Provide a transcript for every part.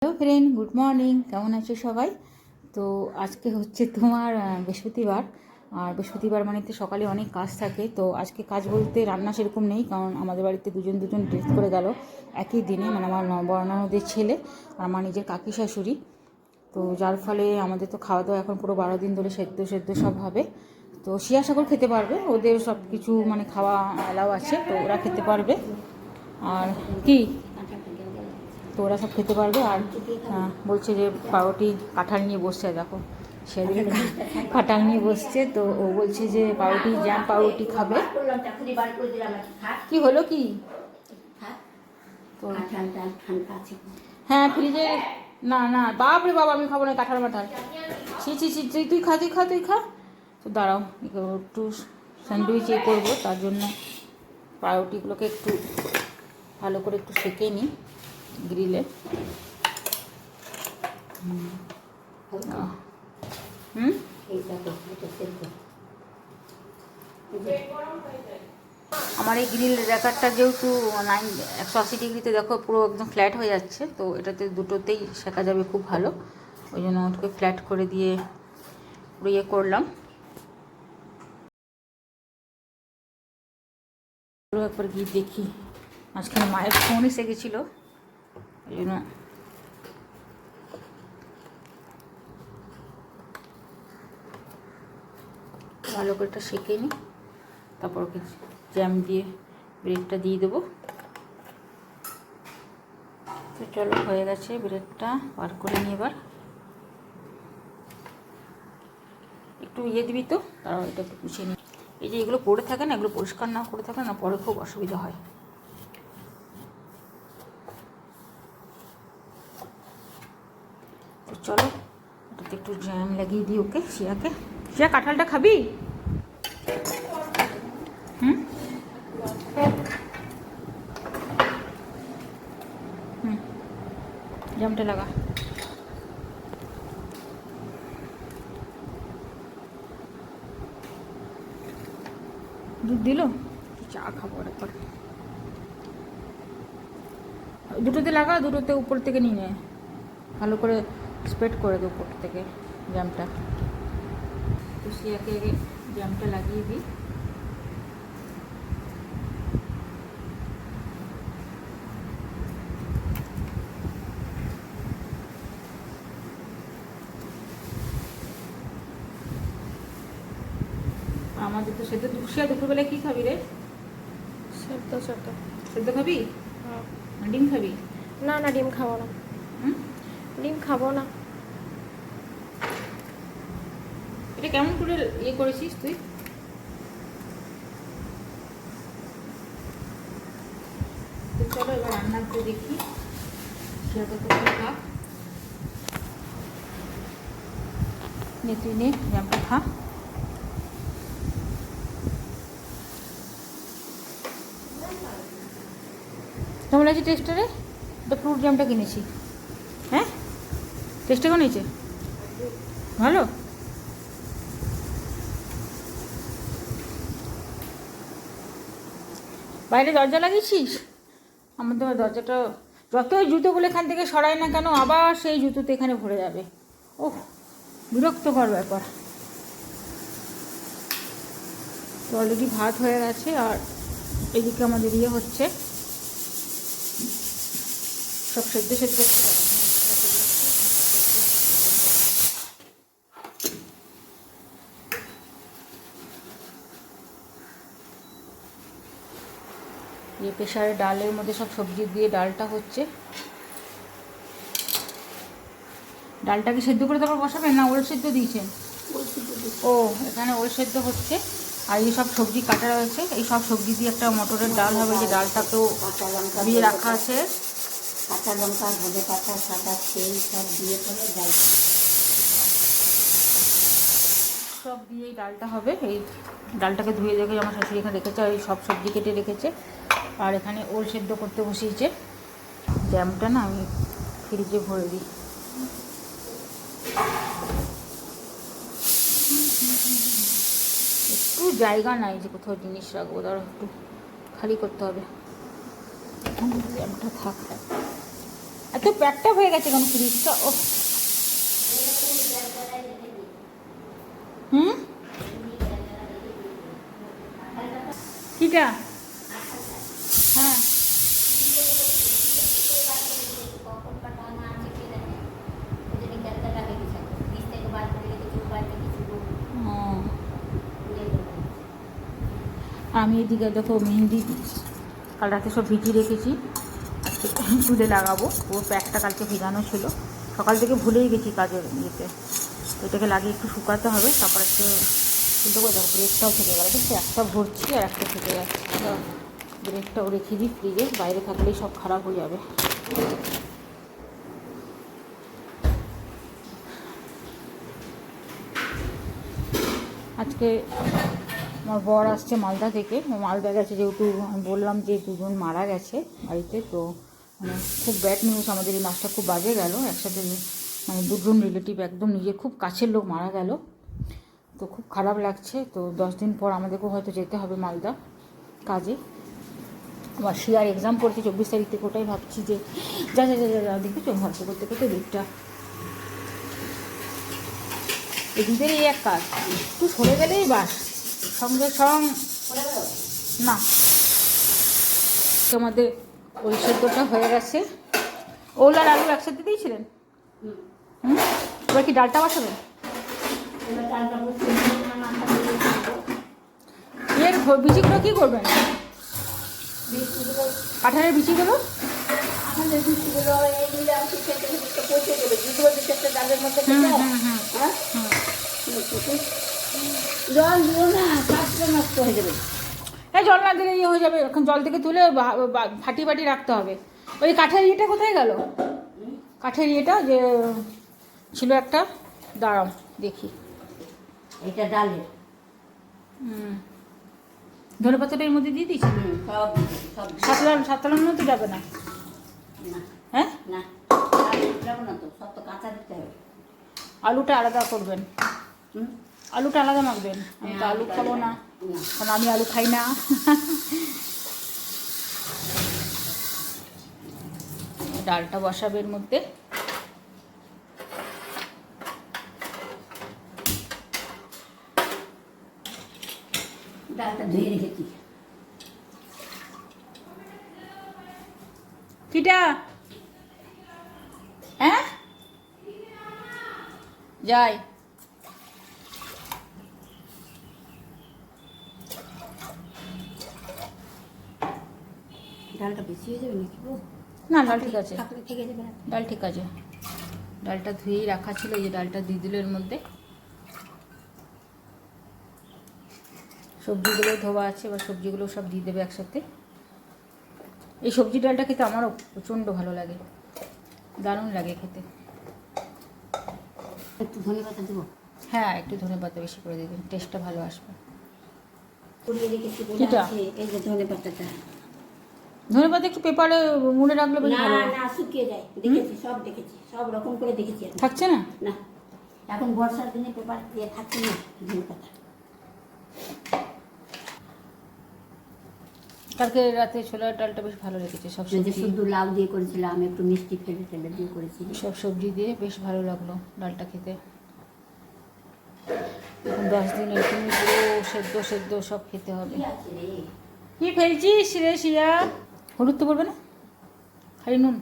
Hello friend, good morning. কেমন আছো সবাই? তো আজকে হচ্ছে তোমার বৃহস্পতিবার। আর বৃহস্পতিবার মানে তো সকালে অনেক কাজ থাকে। তো আজকে কাজ বলতে রান্না সেরকম নেই, কারণ আমাদের বাড়িতে দুজন ডেথ করে গেল একই দিনে। মানে আমার বড় ননদের ছেলে আর আমার নিজের কাকি শাশুড়ি। তো যার ফলে আমাদের তো খাওয়া দাওয়া এখন পুরো 12 দিন ধরে সেদ্ধ সব হবে। তো শিয়া সাগর খেতে পারবে, ওদের সব কিছু মানে খাওয়া অ্যালাউ আছে, তো ওরা খেতে পারবে। আর কি, তো ওরা সব খেতে পারবে। আর বলছে যে পাউরুটি কাঁঠাল নিয়ে বসছে, দেখো সেদিকে কাঁঠাল নিয়ে বসছে। তো ও বলছে যে পাউরুটি জ্যাম পাউরুটি খাবে। কি হলো কি? তো হ্যাঁ, ফ্রিজে না না, বাপরে বাবা, আমি খাবো না কাঁঠাল মাঠাল। ছি ছি ছি, তুই খা তুই খা তুই খা। তো দাঁড়াও, একটু স্যান্ডউইচ করবো, তার জন্য পাউরুটিগুলোকে একটু ভালো করে একটু সেঁকে নিই গ্রিলে। আমার এই গ্রিল র্যাকারটা যেহেতু 180 ডিগ্রিতে, দেখো পুরো একদম ফ্ল্যাট হয়ে যাচ্ছে, তো এটাতে দুটোতেই শেখা যাবে খুব ভালো। ওই জন্য ওটাকে ফ্ল্যাট করে দিয়ে পুরো ইয়ে করলাম। একবার গিয়ে দেখি, মাঝখানে মায়ের ফোন এসে গেছিলো, ওই জন্য ভালো করে এটা সেঁকে নিই, তারপর ওকে জ্যাম দিয়ে ব্রেডটা দিয়ে দেবো। তো চলো, হয়ে গেছে, ব্রেডটা বার করে নিই। এবার একটু ইয়ে দিবি তো, তারাও এটা একটু পুছিয়ে নিই। এই যে এগুলো পড়ে থাকে না, এগুলো পরিষ্কার না করে থাকে না, পরে খুব অসুবিধা হয়। তো চলো, এটাতে একটু জ্যাম লাগিয়ে দিই ওকে, শিয়াকে। শিয়া, কাঁঠালটা খাবি? হুম হুম, জ্যামটা লাগা। দুধ দিল, চা খাবো একবার। দুটোতে লাগা, দুটোতে উপর থেকে নিয়ে নে, ভালো করে স্প্রেড করে দে উপর থেকে জ্যামটা। তো শিয়াকে জ্যামটা লাগিয়ে দিই। আমাদের তো সেদ্ধ, শিয়া দুপুরবেলায় কী খাবি রে? সেদ্ধ সেদ্ধ। সেদ্ধ খাবি? হ্যাঁ। ডিম খাবি? না না, ডিম খাবো না। ডিম খাবো না। এটা কেমন করে ইয়ে করেছিস তুই? তো চলো এবার রান্না করে দেখি। সেটা তো খা, নে তুই নে জ্যামটা খা। কেমন লাগছে টেস্টটা রে? তো ফ্রুট জ্যামটা কিনেছি। হ্যাঁ, টেস্টটা কেমন হয়েছে? ভালো। বাইরে দরজা লাগিয়েছিস? আমাদের দরজাটা যতই জুতোগুলো এখান থেকে সরাই না কেন, আবার সেই জুতোতে এখানে ভরে যাবে। ওহ, বিরক্তকর ব্যাপার। তো অলরেডি ভাত হয়ে গেছে, আর এদিকে আমাদের ইয়ে হচ্ছে, সব সেদ্ধ সেদ্ধ। ये প্রেশারে ডালের মধ্যে সব সবজি দিয়ে ডালটা হচ্ছে। ডালটা কি সেদ্ধ করে তারপর বসাবেন, না ওল সেদ্ধ দিয়েছেন? ও, এখানে ওল সেদ্ধ হচ্ছে, আর এই সব সবজি কাটা রয়েছে। এই সব সবজি দিয়ে একটা মটরের ডাল হবে। যে ডালটাকেও দিয়ে রাখা আছে, কাঁচা লঙ্কা, ধনে পাতা, সাদা তেল সব দিয়ে পরে ডাল, সব দিয়েই ডালটা হবে। এই ডালটাকে ধুয়ে দেখে আমার শাশুড়ি এখানে রেখেছে, আর এই সব সবজি কেটে রেখেছে। আর এখানে ওল সেদ্ধ করতে বসিয়েছে। জ্যামটা না আমি ফ্রিজে ভরে দিই। একটু জায়গা নাই যে কোথাও জিনিস রাখবো, ধরো একটু খালি করতে হবে। জ্যামটা থাক। আর এত প্যাকটা হয়ে গেছে কেন ফ্রিজটা? ও হুম, কিটা? হ্যাঁ, ও, আমি এদিকে দেখো মেহেন্দি কাল রাতে সব ভিজিয়ে রেখেছি, আজকে তুলে লাগাবো। ও প্যাকটা কালকে ভেজানো ছিল, সকাল থেকে ভুলেই গেছি কাজের ইয়েতে। এটাকে লাগিয়ে একটু শুকাতে হবে, তারপর একটু কিন্তু দেখো ব্রেকটাও থেকে গেল, দেখছি একটা ভরছি আর একটা থেকে যাচ্ছে। ব্রেকটাও রেখে দিই ফ্রিজে, বাইরে থাকলেই সব খারাপ হয়ে যাবে। আজকে আমার বর আসছে মালদা থেকে, মালদা গেছে যেহেতু, আমি বললাম যে দুজন মারা গেছে বাড়িতে, তো মানে খুব ব্যাড নিউজ, আমাদের এই মাসটা খুব বাজে গেল একসাথে, মানে দুজন রিলেটিভ একদম নিজের খুব কাছের লোক মারা গেল, তো খুব খারাপ লাগছে। তো 10 দিন পর আমাদেরকেও হয়তো যেতে হবে মালদা কাজে। আবার শিয়ার এক্সাম পড়ছে 24 তারিখ থেকে, ওটাই ভাবছি যে যা যা যা যা যা দেখেছো গল্প করতে করতে দিকটা এদিকের এই এক কাজ, একটু সরে গেলেই বাস সঙ্গে না। আমাদের ওই সেদ্ধটা হয়ে গেছে, ওল আর আলু একসাথে দিয়েছিলেন। হুম, এবার কি ডালটা বসাবেন? এর বিচিগুলো কী করবেন? কাঁঠালের বিচিগুলো জল দিও না, স্বাস্থ্য নষ্ট হয়ে যাবে। এই জল না দিলে ইয়ে হয়ে যাবে, এখন জল থেকে তুলে ফাটি ফাটি রাখতে হবে। ওই কাঠের ইয়েটা কোথায় গেল? কাঠের ইয়েটা যে ছিল একটা, দাঁড়াও দেখি। এটা ডালের। ধনে পাতাটা এর মধ্যে দিয়ে দিয়েছি। সব সাতলানো তো যাবে না? হ্যাঁ, না যাবো না তো, সব তো কাঁচা দিতে হবে। আলুটা আলাদা করবেন, আলুটা আলাদা মাখবেন। আমি তো আলু খাবো না, কারণ আমি আলু খাই না। ডালটা বসাবে এর মধ্যে। ডালটা ধুয়ে রেখেছি। কিটা? হ্যাঁ, যাই। ডালটা বেশি হয়ে যাবে নাকি গো? না, ডাল ঠিক আছে, থাকলে থেকে যাবে না। ডাল ঠিক আছে। ডালটা ধুয়েই রাখা ছিল, এই যে ডালটা দিয়ে দিল এর মধ্যে। সবজিগুলো ধোয়া আছে, এবার সবজিগুলো সব দিয়ে দেবে একসাথে। এই সবজি ডালটা খেতে আমারও প্রচণ্ড ভালো লাগে, দারুণ লাগে খেতে। একটু ধনে পাতা দেবো? হ্যাঁ, একটু ধনেপাতা বেশি করে দেবেন, টেস্টটা ভালো আসবে। পুড়িয়ে রেখেছি বলে কিটা? আছে, এই যে ধনে পাতাটা। ধনেপাতা একটু পেপারে মুড়ে রাখলে বেশ না ভালো। না, শুকিয়ে যায়, দেখেছি, সব দেখেছি, সব রকম করে দেখেছি আমি। থাকছে না? না, এখন বর্ষার দিনে পেপার দিয়ে থাকছে না ধনে পাতা। কালকে রাতে ছোলার ডালটা বেশ ভালো লেগেছে, সব যে সবজি, শুধু লাউ দিয়ে করেছিলাম, একটু মিষ্টি ফেলে ফেলে দিয়ে করেছি। সব সবজি দিয়ে বেশ ভালো লাগলো ডালটা খেতে। এখন 10 দিন এরকমই পুরো সেদ্ধ সেদ্ধ সব খেতে হবে। কি আছে রে? কি ফেলছিস রে শিয়া? হলুদ তো পড়বে না, খালি নুন।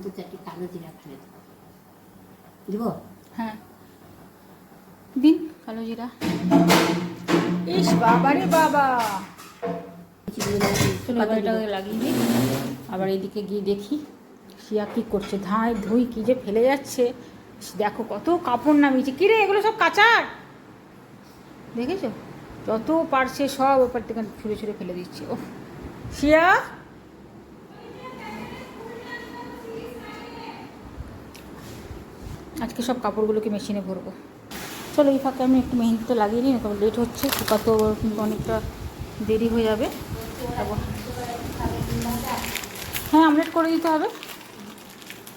দু চারটি কালো জিরা ফেলে দেবো। দিব? হ্যাঁ, দিন কালো জিরা। ইস বাবা রে বাবা, চলো এবার এটাকে লাগিয়ে দিই। আবার এদিকে গিয়ে দেখি শিয়া কী করছে, ধাঁই ধুই কী যে ফেলে যাচ্ছে। দেখো কত কাপড় নামিয়েছে, কী রে এগুলো সব কাচার, দেখেছো? যত পারছে সব ওপর থেকে ছুঁড়ে ছুঁড়ে ফেলে দিচ্ছে। ও শিয়া, আজকে সব কাপড়গুলোকে মেশিনে ভরবো। চলো এই ফাঁকে আমি একটু মেহেন্দিটা লাগিয়ে নিই, তবে লেট হচ্ছে, শুকাতেও অনেকটা দেরি হয়ে যাবে। হ্যাঁ, আমলেট করে দিতে হবে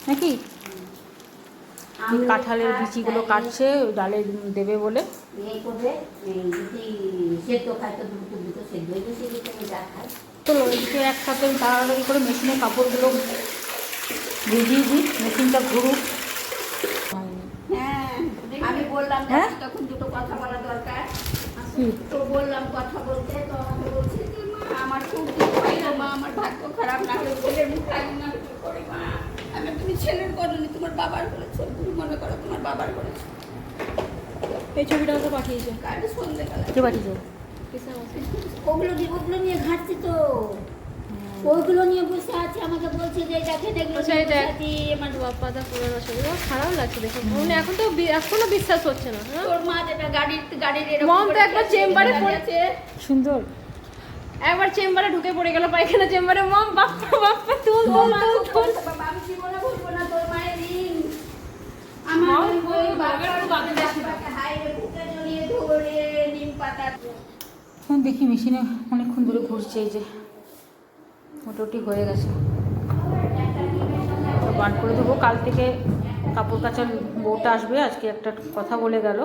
নাকি? কাঁঠালের বিচিগুলো কাটছে, ওই ডালে দেবে বলে। এই করবে, যদি সেদ্ধ খায় তো দুটো সেদ্ধ হয়ে গেছে, যা খায়। চলো এদিকে একসাথে তাড়াতাড়ি করে মেশিনে কাপড়গুলো ভিজিয়ে দিই, মেশিনটা ঘুরুক। হয়নি। হ্যাঁ আমি বললাম হ্যাঁ? তখন দুটো কথা বলা দরকার, কি? তো বললাম কথা বলতে, তো আমাকে বলছে যে মা আমার খুব দুঃখ হয় গো মা, আমার ভাগ্য খারাপ, না হলে ছেলের মুখ লাগে না কি করে মা। আমি তুমি ছেলের করনি, তোমার বাবার করেছো, তুমি মনে করো তোমার বাবার করেছো। এই ছবিটা আমাকে পাঠিয়েছে কালকে সন্ধ্যেবেলা কে পাঠিয়েছে? ওগুলো নিয়ে ঘাটছি তো, ওইগুলো নিয়ে বসে আছে, আমাকে বলছে যে দেখেন এগুলো আচ্ছা, নিয়ে এই দেখ। বসে আছি, আমার পাতা পুরোনো ছবি খারাপ লাগছে দেখে, মানে এখন তো এখনো বিশ্বাস হচ্ছে না। হ্যাঁ তোর মা যেটা গাড়ির এরকম মম তো করে একবার আছে, চেম্বারে দাঁড়িয়ে আছে। সুন্দর। একবার চেম্বারে ঢুকে পড়ে গেল পায়খানা চেম্বারে, মম বাপ্পা বাপ্পা তুল তোর তুল মা তুল খুব তুল। কষ্ট পাবে, আমি জীবনে ভুলবো না তোর মায়ের ঋণ। আমার মম ওই বলবো, বাবার একটু বাদে দেখি। বাবাকে হাইরে বুকে জড়িয়ে ধরে নিম পাতা। এখন দেখি মেশিনে অনেকক্ষণ ধরে ঘুরছে, এই যে মোটামুটি হয়ে গেছে। তো বান করে দেবো, কাল থেকে কাপড় কাচার বউটা আসবে, আজকে একটা কথা বলে গেল।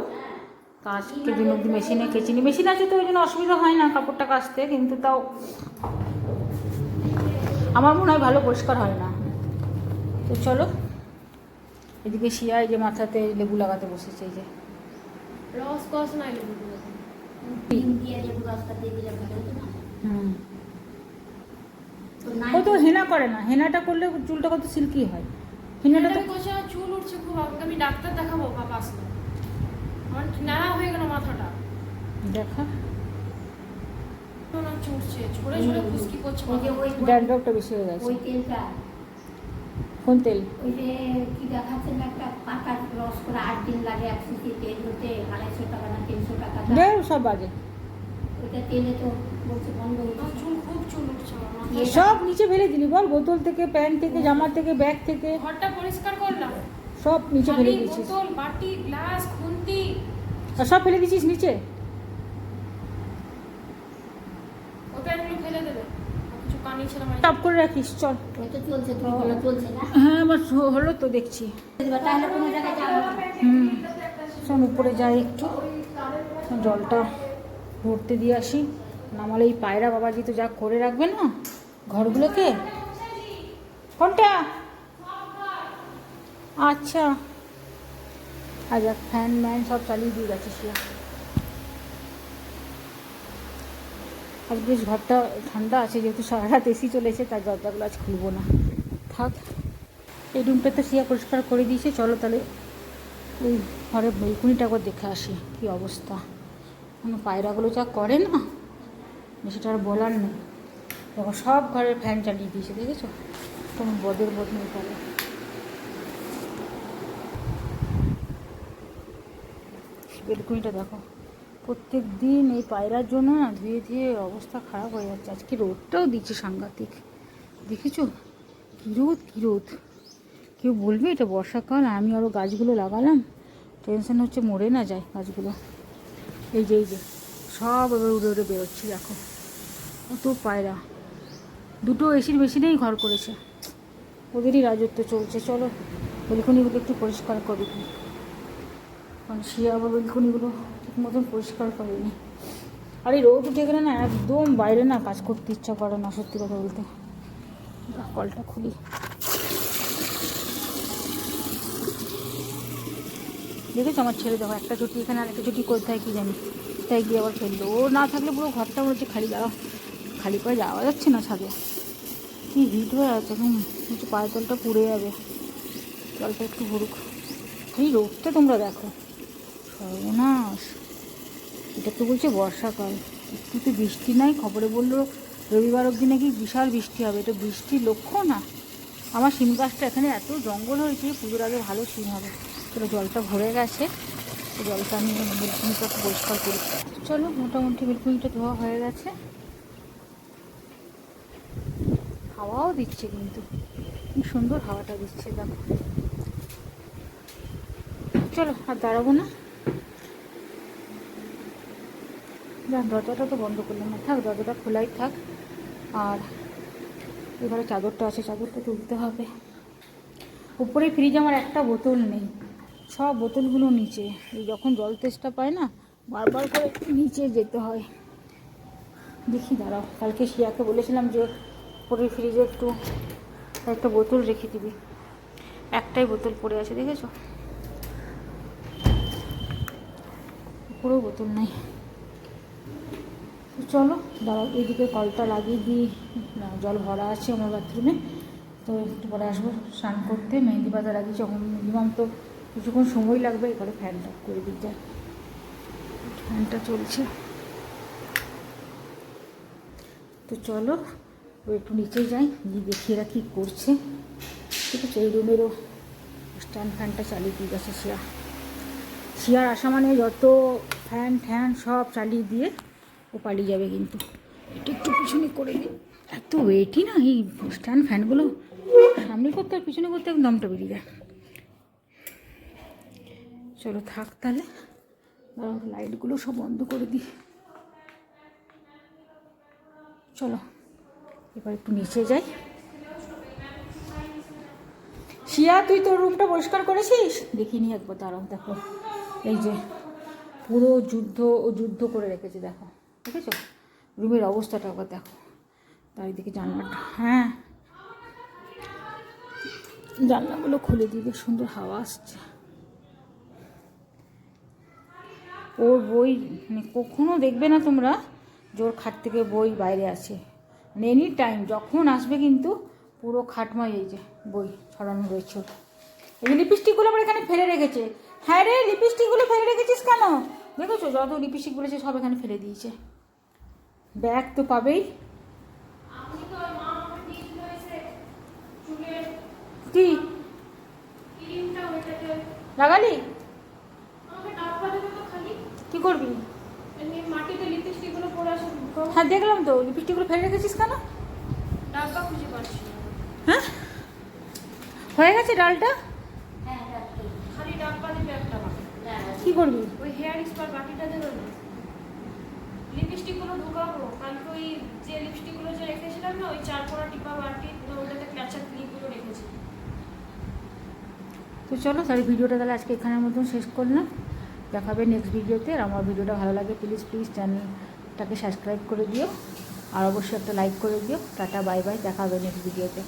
তো আজকে দিন অব্দি মেশিনে কেচিনি, মেশিন আছে তো ওই জন্য অসুবিধা হয় না কাপড়টা কাচতে, কিন্তু তাও আমার মনে হয় ভালো পরিষ্কার হয় না। তো চলো, এদিকে শিয়া এই যে মাথাতে লেবু লাগাতে বসেছে, এই যে রস কস নাই ডিম দিয়ে লেবু রসটা দিয়ে দিলে ভালো হতো না? তো নাই ও তো হেনা করে না, হেনাটা করলে চুলটা কত সিল্কি হয়। হেনাটা তো চুল উঠছে খুব, আমি ডাক্তার দেখাবো, বাবা আসলো আমার নাড়া হয়ে গেল মাথাটা, দেখা উঠছে ঝরে ঝরে খুশকি করছে ওই যে ওই ড্যান্ড্রফটা বেশি হয়ে গেছে। ওই তেলটা, কোন তেল? ওই যে কি দেখাচ্ছে না, একটা পাতার রস করে 8 দিন লাগে এক সিসি তেল হতে, 250 টাকা না 300 টাকা দাম। দেখ সব বাজে, ওইটা তেলে তো বলছে বন্ধ হয়ে আমার গেছে। চুল খুব চুল উঠছে আমার মাথায়। সব নিচে ফেলে দিলি বল, বোতল থেকে, প্যান্ট থেকে, জামা থেকে, ব্যাগ থেকে, ঘরটা পরিষ্কার করলাম, সব নিচে ফেলে থালি, দিয়েছিস। বোতল, বাটি, গ্লাস, খুন্তি, আর সব ফেলে দিয়েছিস নিচে। ওই প্যান্টগুলো ফেলে দেবে, আর কিছু কানি ছিলাম টপ করে রাখিস, চল। ওই তো চলছে, তো বলো চলছে না। হ্যাঁ আমার হলো তো দেখছি। তাহলে কোনো জায়গায় যাবো না। শোন উপরে যাই একটু, জলটা ভরতে দিয়ে আসি, নামালে এই পায়রা বাবাজি তো যা করে রাখবে না ঘরগুলোকে। কোনটা? আচ্ছা, আচ্ছা, ফ্যান ম্যান সব চালিয়ে দিয়ে গেছে শিয়া। আজ বেশ ঘরটা ঠান্ডা আছে, যেহেতু সারা রাত এসি চলেছে, তার দরজাগুলো আজ খুলবো না, থাক। এই রুমটা তো শিয়া পরিষ্কার করে দিয়েছে, চলো তাহলে ওই ঘরে বেলকুনিটা একবার দেখে আসি কী অবস্থা। কোনো পায়রাগুলো যা করে না, সেটা আর বলার নেই। দেখো সব ঘরের ফ্যান চালিয়ে দিয়েছে, দেখেছো? কোনো বদের বোধ নেই তাহলে। বেলকুনিটা দেখো, প্রত্যেক দিন এই পায়রার জন্য না ধুয়ে ধুয়ে অবস্থা খারাপ হয়ে যাচ্ছে। আজকে রোদটাও দিচ্ছে সাংঘাতিক, দেখেছো? কী রোদ, কী রোদ! কেউ বলবে এটা বর্ষাকাল, আমি আরও গাছগুলো লাগালাম, টেনশন হচ্ছে মরে না যায় গাছগুলো। এই যে সব এবার উড়ে উড়ে বেরোচ্ছি, দেখো কত পায়রা। দুটো এসির মেশিনেই ঘর করেছে, ওদেরই রাজত্ব চলছে। চলো বেলকনিগুলো একটু পরিষ্কার করি, কারণ শিয়া আবার বেলকনিগুলো ঠিক মতন পরিষ্কার করেনি। আর এই রোদ উঠে গেলে না একদম বাইরে না কাজ করতে ইচ্ছা করে না, সত্যি কথা বলতে। কলটা খুলি, দেখেছো আমার ছেলে দেখো, একটা চুটি এখানে আর একটা চুটি কোথায় কি জানি, তাই গিয়ে আবার ফেললো। ও না থাকলে পুরো ঘরটা মনে হচ্ছে খালি, দাঁড়াও খালি পায়ে যাওয়া যাচ্ছে না ছাদে, কি হিট হয়ে আছে, হচ্ছে পায়ের তলটা পুড়ে যাবে। জলটা একটু ভরুক, এই রোদটা তোমরা দেখো, সর্বনাশ। এটা তো বলছে বর্ষাকাল, একটু তো বৃষ্টি নাই, খবরে বললো রবিবার অবধি নাকি বিশাল বৃষ্টি হবে, এটা বৃষ্টির লক্ষ্য না। আমার শিম গাছটা এখানে এত জঙ্গল হয়েছে, পুজোর আগে ভালো শিম হবে। তো জলটা ভরে গেছে, তো জলটা আমি বেলকুনিটা পরিষ্কার করি। চলো মোটামুটি বেলকুনিটা ধোয়া হয়ে গেছে, হাওয়াও দিচ্ছে, কিন্তু কি সুন্দর হাওয়াটা দিচ্ছে দেখো। চলো আর দাঁড়াবো না, যা দরজাটা তো বন্ধ করলাম না, থাক দরজাটা খোলাই থাক। আর এবারে চাদরটা আছে, চাদরটা তুলতে হবে। উপরে ফ্রিজে আমার একটা বোতল নেই, সব বোতলগুলো নিচে। এই যখন জল তেষ্টা পায় না, বারবার করে নিচে যেতে হয়। দেখি দাঁড়াও, কালকে শিয়াকে বলেছিলাম যে উপরে ফ্রিজে একটু একটা বোতল রেখে দিবি, একটাই বোতল পড়ে আছে, দেখেছো? পুরো বোতল নেই। তো চলো দাঁড়াও, এইদিকে কলটা লাগিয়ে দিই। না, জল ভরা আছে আমার বাথরুমে। তো একটু পরে আসবো স্নান করতে। মেহেন্দি পাতা লাগিয়েছি, যখন মিনিমাম তো কিছুক্ষণ সময় লাগবে। এবারে ফ্যানটা করে দিই, যায় ফ্যানটা চলছে। তো চলো একটু নিচে যাই, গিয়ে দেখি এরা কী করছে। ঠিক আছে, এই রুমেরও স্ট্যান্ড ফ্যানটা চালিয়ে দিয়ে গেছে শিয়া। শিয়ার আসা মানে যত ফ্যান ঠ্যান সব চালিয়ে দিয়ে ও পালিয়ে যাবে। কিন্তু এটা একটু পিছনে করে দিই, এত ওয়েটই না এই স্ট্যান্ড ফ্যানগুলো, সামনে করতে আর পিছনে করতে একদম দমটা বেরিয়ে যায়। চলো থাক তাহলে, লাইটগুলো সব বন্ধ করে দিই। চলো এবার একটু নিচে যাই। শিয়া, তুই তোর রুমটা পরিষ্কার করেছিস? দেখিনি একবার, দাঁড়াও। দেখো এই যে পুরো যুদ্ধ করে রেখেছে, দেখো, দেখেছো রুমের অবস্থাটা? একবার দেখো। চারিদিকে জানলাটা, হ্যাঁ জানলাগুলো খুলে দিয়ে বেশ সুন্দর হাওয়া আসছে। ওর বই মানে কখনো দেখবে না তোমরা যে ওর খাট থেকে বই বাইরে আছে। মানে এনি টাইম যখন আসবে কিন্তু পুরো খাটমাই এই যে বই ছড়ানো রয়েছে ওর। এই লিপস্টিকগুলো আমার এখানে ফেলে রেখেছে। হ্যাঁ রে, লিপস্টিকগুলো ফেলে রেখেছিস কেন? দেখেছো যত লিপস্টিকগুলো আছে সব এখানে ফেলে দিয়েছে। ব্যাগ তো পাবেই। কি লাগালি? কি করবি? মাটিতে লিপস্টিকগুলো পড়ে আছে। হ্যাঁ দেখলাম তো, লিপস্টিকগুলো ফেলে রেখেছিস কেন? ডাব্বা খুঁজে পাচ্ছি না। হ্যাঁ হয়ে গেছে ডালটা? খালি ডাব্বা দিবে একটা বাকি। কি করবি? ওই হেয়ার স্পার বাটিটা দেবে না, লিপস্টিকগুলো ঢুকাবো। কালকে ওই যে লিপস্টিকগুলো যে রেখেছিলাম না, ওই 4 কোনা টিপা বাটি, ওটাতে ক্যাচার ক্লিপগুলো রেখেছি। তো চলো তাহলে ভিডিওটা তাহলে আজকে এখানের মতন শেষ করলাম। দেখাবে নেক্সট ভিডিওতে। আর আমার ভিডিওটা ভালো লাগে প্লিজ চ্যানেলটাকে সাবস্ক্রাইব করে দিও, আর অবশ্যই একটা লাইক করে দিও। টাটা বাই বাই, দেখা হবে নেক্সট ভিডিওতে।